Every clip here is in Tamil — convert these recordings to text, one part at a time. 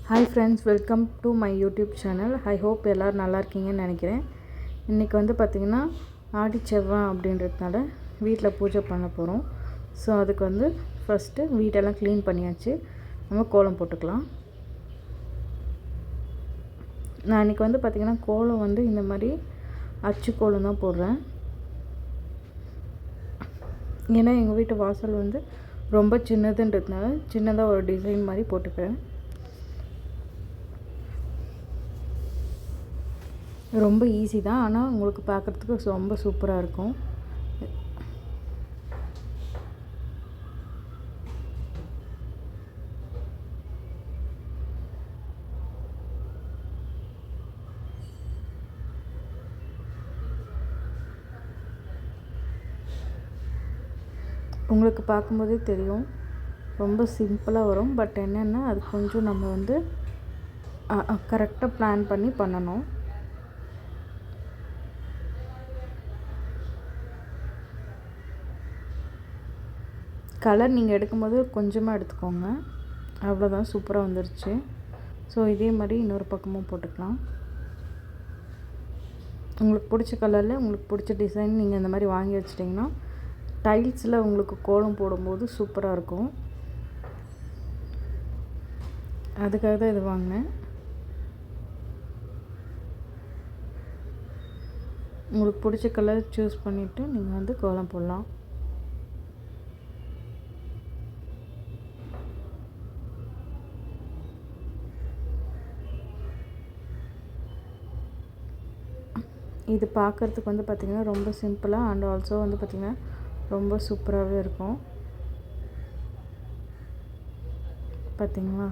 Hi friends, welcome to my YouTube channel. I hope எல்லோரும் நல்லா இருக்கீங்கன்னு நினைக்கிறேன். இன்றைக்கி வந்து பார்த்திங்கன்னா ஆடி செவ்வாய் அப்படின்றதுனால வீட்டில் பூஜை பண்ண போகிறோம். ஸோ அதுக்கு வந்து ஃபஸ்ட்டு வீட்டெல்லாம் க்ளீன் பண்ணியாச்சு. நம்ம கோலம் போட்டுக்கலாம். நான் இன்றைக்கி வந்து பார்த்திங்கன்னா கோலம் வந்து இந்த மாதிரி அச்சு கோலம் தான் போடுறேன். ஏன்னா எங்கள் வீட்டு வாசல் வந்து ரொம்ப சின்னதுன்றதுனால சின்னதாக ஒரு டிசைன் மாதிரி போட்டுக்கிறேன். ரொம்ப ஈஸி தான், ஆனால் உங்களுக்கு பார்க்குறதுக்கு ரொம்ப சூப்பராக இருக்கும். உங்களுக்கு பார்க்கும்போதே தெரியும், ரொம்ப சிம்பிளாக வரும். பட் என்னென்னா அது கொஞ்சம் நம்ம வந்து கரெக்டாக பிளான் பண்ணி பண்ணணும். கலர் நீங்கள் எடுக்கும்போது கொஞ்சமாக எடுத்துக்கோங்க, அவ்வளோதான். சூப்பராக வந்துருச்சு. ஸோ இதே மாதிரி இன்னொரு பக்கமும் போட்டுக்கலாம். உங்களுக்கு பிடிச்ச கலரில் உங்களுக்கு பிடிச்ச டிசைன் நீங்கள் இந்த மாதிரி வாங்கி வச்சிட்டிங்கன்னா டைல்ஸில் உங்களுக்கு கோலம் போடும்போது சூப்பராக இருக்கும். அதுக்காக தான் இது வாங்கினேன். உங்களுக்கு பிடிச்ச கலர் சூஸ் பண்ணிவிட்டு நீங்கள் வந்து கோலம் போடலாம். இது பார்க்குறதுக்கு வந்து பார்த்திங்கன்னா ரொம்ப சிம்பிளாக அண்ட் ஆல்சோ வந்து பார்த்திங்கன்னா ரொம்ப சூப்பராகவே இருக்கும். பார்த்திங்களா?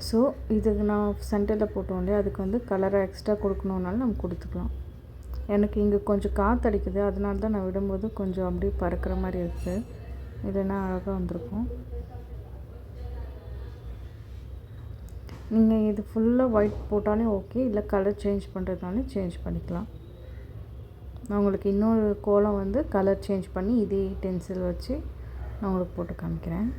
ஸோ இதுக்கு நான் சென்டரில் போட்டோம் இல்லையா, அதுக்கு வந்து கலரை எக்ஸ்ட்ரா கொடுக்கணுன்னாலும் நம்ம கொடுத்துக்கலாம். எனக்கு இங்கே கொஞ்சம் காற்றடிக்குது, அதனால தான் நான் விடும்போது கொஞ்சம் அப்படியே பறக்கிற மாதிரி இருக்குது. இல்லைன்னா அழகாக வந்திருக்கும். நீங்கள் இது ஃபுல்லாக ஒயிட் போட்டாலும் ஓகே, இல்லை கலர் சேஞ்ச் பண்ணுறதுனாலும் சேஞ்ச் பண்ணிக்கலாம். நான் உங்களுக்கு இன்னொரு கோலம் வந்து கலர் சேஞ்ச் பண்ணி இதே பென்சில் வச்சு நான் உங்களுக்கு போட்டு காமிக்கிறேன்.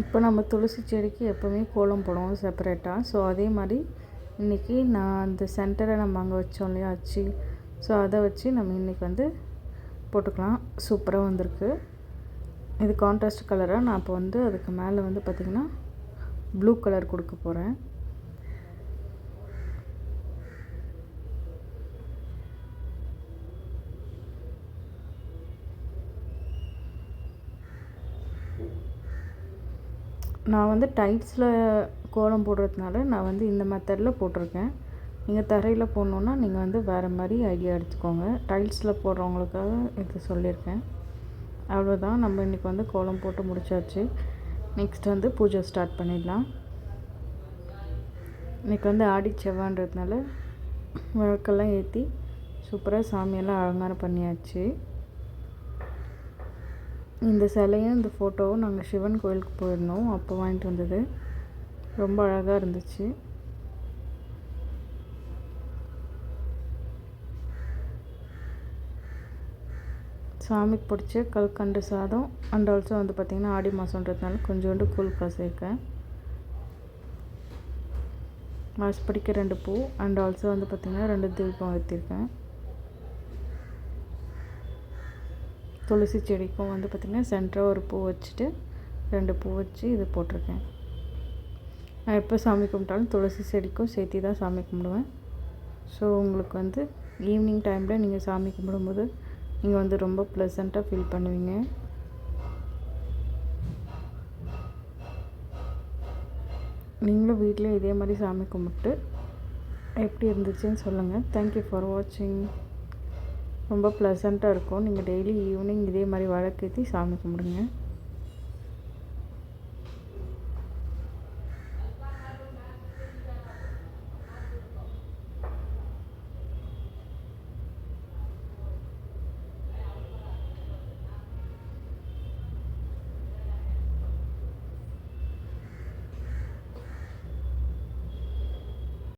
இப்போ நம்ம துளசி செடிக்கு எப்போவுமே கோலம் போடுவோம் செப்பரேட்டாக. ஸோ அதே மாதிரி இன்றைக்கி நான் அந்த சென்டரை நம்ம அங்கே வச்சோம் இல்லையா அச்சு, ஸோ அதை வச்சு நம்ம இன்றைக்கி வந்து போட்டுக்கலாம். சூப்பராக வந்திருக்கு. இது கான்ட்ராஸ்ட் கலராக நான் இப்போ வந்து அதுக்கு மேலே வந்து பார்த்திங்கன்னா ப்ளூ கலர் கொடுக்க போகிறேன். நான் வந்து டைல்ஸில் கோலம் போடுறதுனால நான் வந்து இந்த மெத்தடில் போட்டிருக்கேன். நீங்கள் தரையில் போடணுன்னா நீங்கள் வந்து வேறு மாதிரி ஐடியா எடுத்துக்கோங்க. டைல்ஸில் போடுறவங்களுக்காக இது சொல்லியிருக்கேன். அவ்வளோதான். நம்ம இன்றைக்கி வந்து கோலம் போட்டு முடிச்சாச்சு. நெக்ஸ்ட் வந்து பூஜை ஸ்டார்ட் பண்ணிடலாம். இன்றைக்கி வந்து ஆடி செவ்வாய்ன்றதுனால விளக்கெல்லாம் ஏற்றி சூப்பராக சாமியெல்லாம் அலங்காரம் பண்ணியாச்சு. இந்த சிலையும் இந்த ஃபோட்டோவும் நாங்கள் சிவன் கோயிலுக்கு போயிருந்தோம், அப்போ வாங்கிட்டு வந்தது. ரொம்ப அழகாக இருந்துச்சு. சாமிக்கு பிடிச்ச கல்கண்டு சாதம் அண்ட் ஆல்சோ வந்து பார்த்திங்கன்னா ஆடி மாதன்றதுனால கொஞ்சோண்டு கூழ் காசிருக்கேன். வாசப்படிக்கு 2 பூ அண்ட் ஆல்சோ வந்து பார்த்திங்கன்னா 2 தீபம் ஏற்றிருக்கேன். துளசி செடிக்கும் வந்து பார்த்திங்கன்னா சென்டராக ஒரு பூ வச்சுட்டு 2 பூ வச்சு இது போட்டிருக்கேன். நான் எப்போ சாமி கும்பிட்டாலும் துளசி செடிக்கும் சேர்த்து தான் சாமி கும்பிடுவேன். ஸோ உங்களுக்கு வந்து ஈவினிங் டைமில் நீங்கள் சாமி கும்பிடும்போது நீங்கள் வந்து ரொம்ப ப்ளசண்ட்டாக ஃபீல் பண்ணுவீங்க. நீங்களும் வீட்டில் இதே மாதிரி சாமி கும்பிட்டு எப்படி இருந்துச்சுன்னு சொல்லுங்கள். தேங்க்யூ ஃபார் வாட்சிங். ரொம்ப ப்ளசண்ட்டாக இருக்கும். நீங்கள் டெய்லி ஈவினிங் இதே மாதிரி விளக்கேற்றி சாமி கும்பிடுங்க.